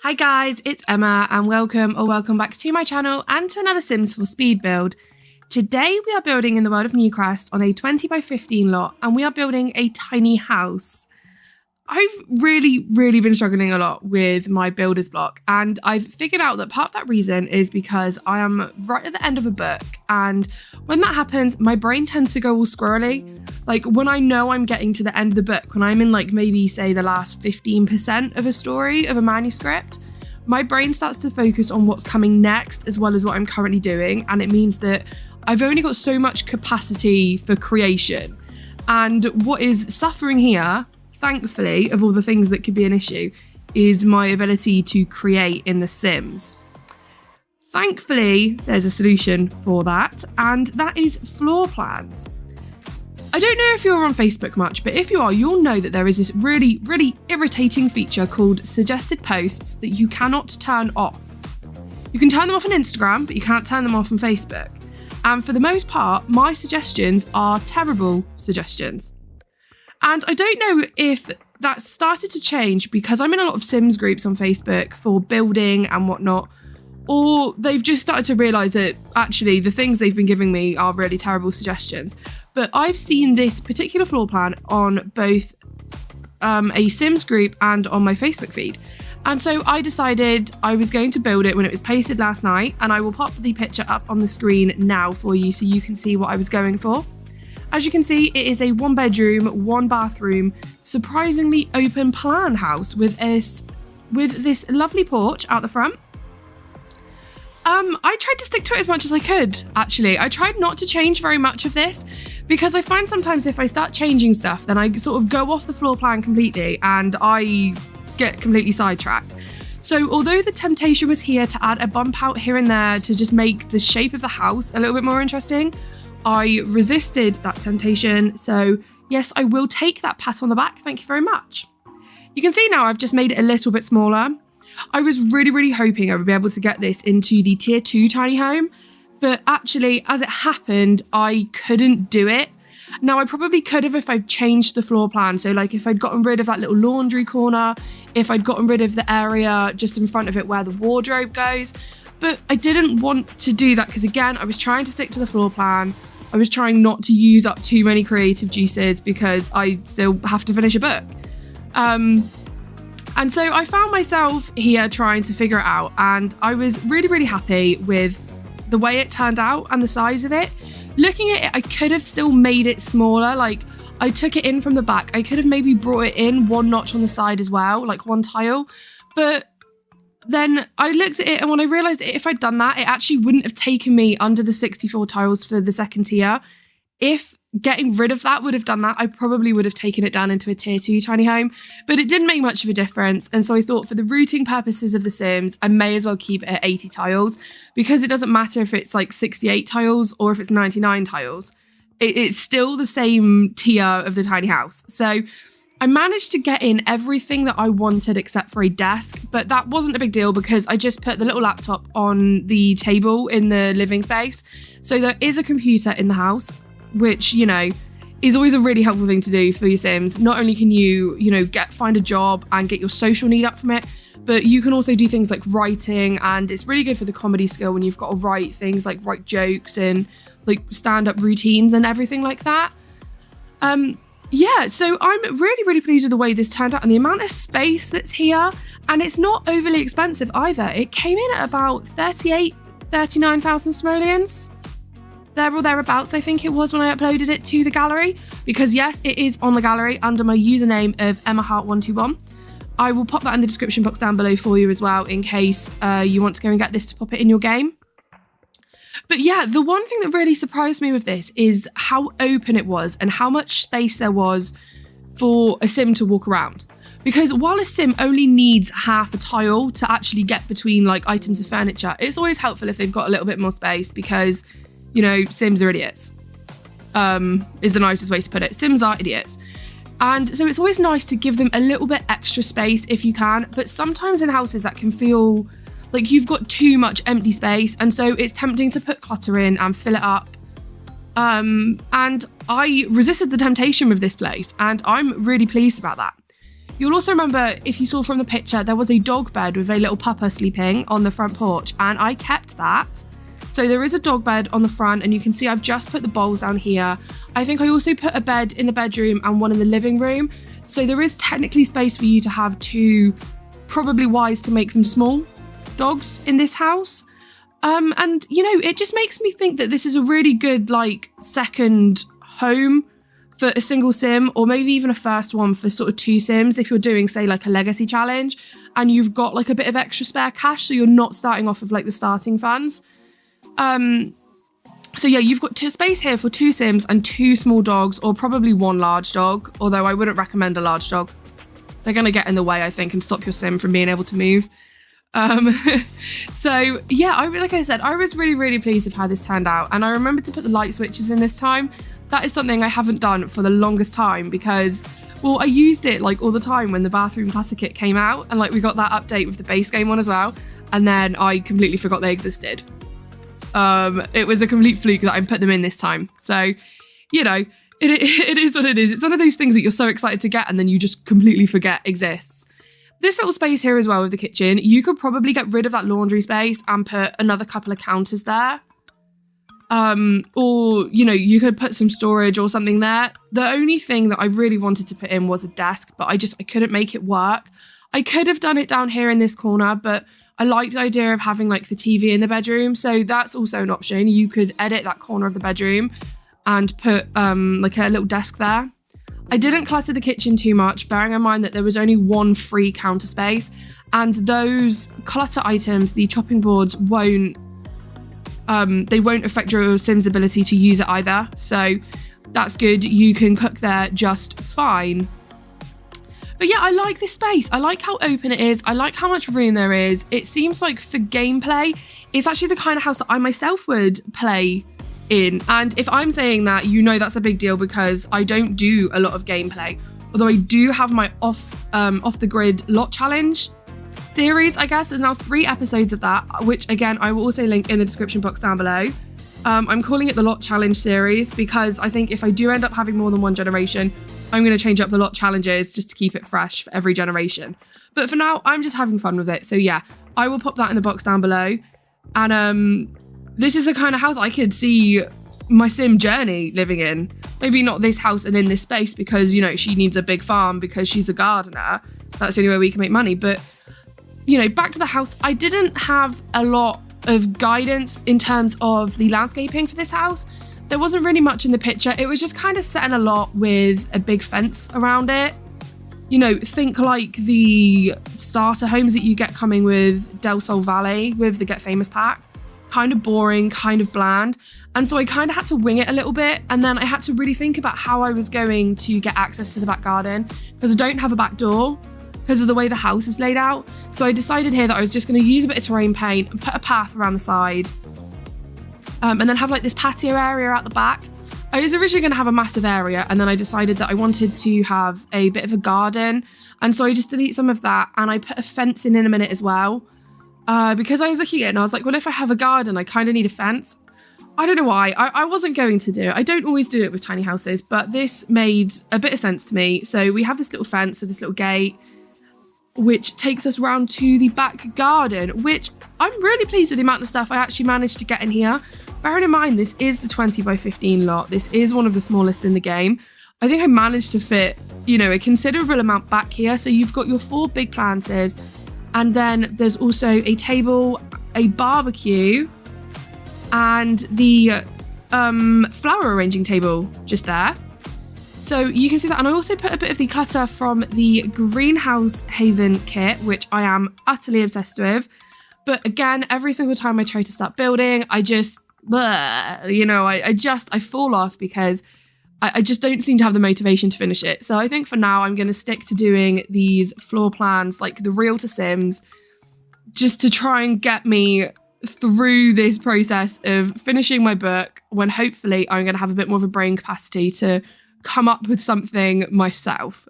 Hi guys, it's Emma and welcome back to my channel and to another Sims 4 speed build. Today we are building in the world of Newcrest on a 20 by 15 lot and we are building a tiny house. I've really been struggling a lot with my builder's block, and I've figured out that part of that reason is because I am right at the end of a book, and when that happens my brain tends to go all squirrely. Like when I know I'm getting to the end of the book, when I'm in like maybe say the last 15% of a story of a manuscript, my brain starts to focus on what's coming next as well as what I'm currently doing, and it means that I've only got so much capacity for creation. And what is suffering here, thankfully, of all the things that could be an issue, is my ability to create in The Sims. Thankfully, there's a solution for that, and that is floor plans. I don't know if you're on Facebook much, but if you are, you'll know that there is this really irritating feature called suggested posts that you cannot turn off. You can turn them off on Instagram, but you can't turn them off on Facebook. And for the most part, my suggestions are terrible suggestions. And I don't know if that started to change because I'm in a lot of Sims groups on Facebook for building and whatnot, or they've just started to realise that actually the things they've been giving me are really terrible suggestions. But I've seen this particular floor plan on both a Sims group and on my Facebook feed. And so I decided I was going to build it when it was posted last night, and I will pop the picture up on the screen now for you so you can see what I was going for. As you can see, it is a 1-bedroom, 1-bathroom, surprisingly open plan house with this lovely porch out the front. I tried to stick to it as much as I could, actually. I tried not to change very much of this because I find sometimes if I start changing stuff, then I sort of go off the floor plan completely and I get completely sidetracked. So although the temptation was here to add a bump out here and there to just make the shape of the house a little bit more interesting, I resisted that temptation, so yes, I will take that pat on the back, thank you very much. You can see now I've just made it a little bit smaller. I was really hoping I would be able to get this into the tier 2 tiny home, but actually, as it happened, I couldn't do it. Now, I probably could have if I'd changed the floor plan, so like if I'd gotten rid of that little laundry corner, if I'd gotten rid of the area just in front of it where the wardrobe goes, but I didn't want to do that because again, I was trying to stick to the floor plan. I was trying not to use up too many creative juices because I still have to finish a book. And so I found myself here trying to figure it out, and I was really happy with the way it turned out and the size of it. Looking at it, I could have still made it smaller. Like I took it in from the back. I could have maybe brought it in 1 notch on the side as well, like 1 tile. But then I looked at it, and when I realised if I'd done that, it actually wouldn't have taken me under the 64 tiles for the second tier. If getting rid of that would have done that, I probably would have taken it down into a tier 2 tiny home, but it didn't make much of a difference. And so I thought for the routing purposes of The Sims, I may as well keep it at 80 tiles because it doesn't matter if it's like 68 tiles or if it's 99 tiles. It's still the same tier of the tiny house. So I managed to get in everything that I wanted except for a desk, but that wasn't a big deal because I just put the little laptop on the table in the living space. So there is a computer in the house, which, you know, is always a really helpful thing to do for your Sims. Not only can you, find a job and get your social need up from it, but you can also do things like writing, and it's really good for the comedy skill when you've got to write things like write jokes and like stand-up routines and everything like that. Yeah, so I'm really pleased with the way this turned out and the amount of space that's here, and it's not overly expensive either. It came in at about 39,000 simoleons. There or thereabouts, I think it was when I uploaded it to the gallery, because yes, it is on the gallery under my username of EmmaHart121. I will pop that in the description box down below for you as well in case you want to go and get this to pop it in your game. But yeah, the one thing that really surprised me with this is how open it was and how much space there was for a Sim to walk around. Because while a Sim only needs half a tile to actually get between like items of furniture, it's always helpful if they've got a little bit more space because, Sims are idiots, is the nicest way to put it. Sims are idiots. And so it's always nice to give them a little bit extra space if you can, but sometimes in houses that can feel like you've got too much empty space, and so it's tempting to put clutter in and fill it up. And I resisted the temptation with this place, and I'm really pleased about that. You'll also remember, if you saw from the picture, there was a dog bed with a little pupper sleeping on the front porch, and I kept that. So there is a dog bed on the front, and you can see I've just put the bowls down here. I think I also put a bed in the bedroom and one in the living room. So there is technically space for you to have two, probably wise to make them small, dogs in this house. And you know, it just makes me think that this is a really good like second home for a single sim, or maybe even a first one for sort of two sims if you're doing, say, like a legacy challenge and you've got like a bit of extra spare cash, so you're not starting off with like the starting funds. So yeah, you've got space here for two sims and two small dogs, or probably one large dog, although I wouldn't recommend a large dog. They're going to get in the way, I think, and stop your sim from being able to move. So yeah, like I said, I was really, really pleased with how this turned out, and I remembered to put the light switches in this time. That is something I haven't done for the longest time because, well, I used it like all the time when the bathroom clutter kit came out, and like we got that update with the base game on as well, and then I completely forgot they existed. It was a complete fluke that I put them in this time. So, you know, it is what it is. It's one of those things that you're so excited to get and then you just completely forget exists. This little space here as well with the kitchen, you could probably get rid of that laundry space and put another couple of counters there. Or, you know, you could put some storage or something there. The only thing that I really wanted to put in was a desk, but I couldn't make it work. I could have done it down here in this corner, but I liked the idea of having like the TV in the bedroom. So that's also an option. You could edit that corner of the bedroom and put like a little desk there. I didn't clutter the kitchen too much, bearing in mind that there was only one free counter space, and those clutter items, the chopping boards, they won't affect your sim's ability to use it either. So that's good. You can cook there just fine. But yeah, I like this space. I like how open it is. I like how much room there is. It seems like for gameplay, it's actually the kind of house that I myself would play in. And if I'm saying that, you know that's a big deal because I don't do a lot of gameplay. Although I do have my off the grid lot challenge series, I guess. There's now 3 episodes of that, which again, I will also link in the description box down below. I'm calling it the lot challenge series because I think if I do end up having more than one generation, I'm going to change up the lot challenges just to keep it fresh for every generation. But for now, I'm just having fun with it. So yeah, I will pop that in the box down below. And this is the kind of house I could see my sim Journey living in. Maybe not this house and in this space because, you know, she needs a big farm because she's a gardener. That's the only way we can make money. But, you know, back to the house, I didn't have a lot of guidance in terms of the landscaping for this house. There wasn't really much in the picture. It was just kind of set in a lot with a big fence around it. You know, think like the starter homes that you get coming with Del Sol Valley with the Get Famous pack. Kind of boring, kind of bland. And so I kind of had to wing it a little bit. And then I had to really think about how I was going to get access to the back garden because I don't have a back door because of the way the house is laid out. So I decided here that I was just going to use a bit of terrain paint and put a path around the side. And then have like this patio area at the back. I was originally going to have a massive area, and then I decided that I wanted to have a bit of a garden. And so I just delete some of that, and I put a fence in a minute as well. Because I was looking at it and I was like, well, if I have a garden, I kind of need a fence. I don't know why. I wasn't going to do it. I don't always do it with tiny houses, but this made a bit of sense to me. So we have this little fence with this little gate, which takes us round to the back garden, which I'm really pleased with the amount of stuff I actually managed to get in here. Bearing in mind, this is the 20 by 15 lot. This is one of the smallest in the game. I think I managed to fit, you know, a considerable amount back here. So you've got your 4 big planters, and then there's also a table, a barbecue, and the flower arranging table just there. So you can see that. And I also put a bit of the clutter from the Greenhouse Haven kit, which I am utterly obsessed with. But again, every single time I try to start building, I just, you know, I fall off because I just don't seem to have the motivation to finish it. So I think for now, I'm going to stick to doing these floor plans, like the real to Sims, just to try and get me through this process of finishing my book when hopefully I'm going to have a bit more of a brain capacity to come up with something myself.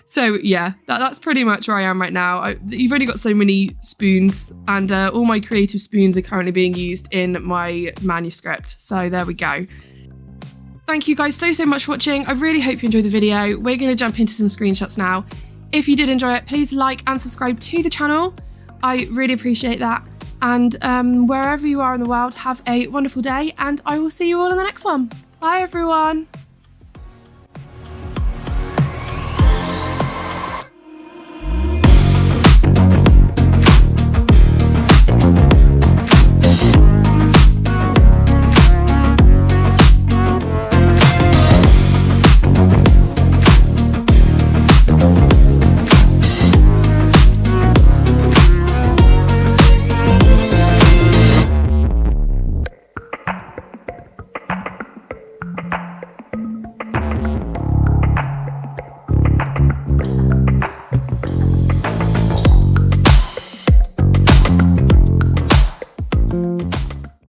So yeah, that's pretty much where I am right now. You've only got so many spoons, and all my creative spoons are currently being used in my manuscript. So there we go. Thank you guys so much for watching. I really hope you enjoyed the video. We're going to jump into some screenshots now. If you did enjoy it, please like and subscribe to the channel. I really appreciate that. And wherever you are in the world, have a wonderful day, and I will see you all in the next one. Bye everyone.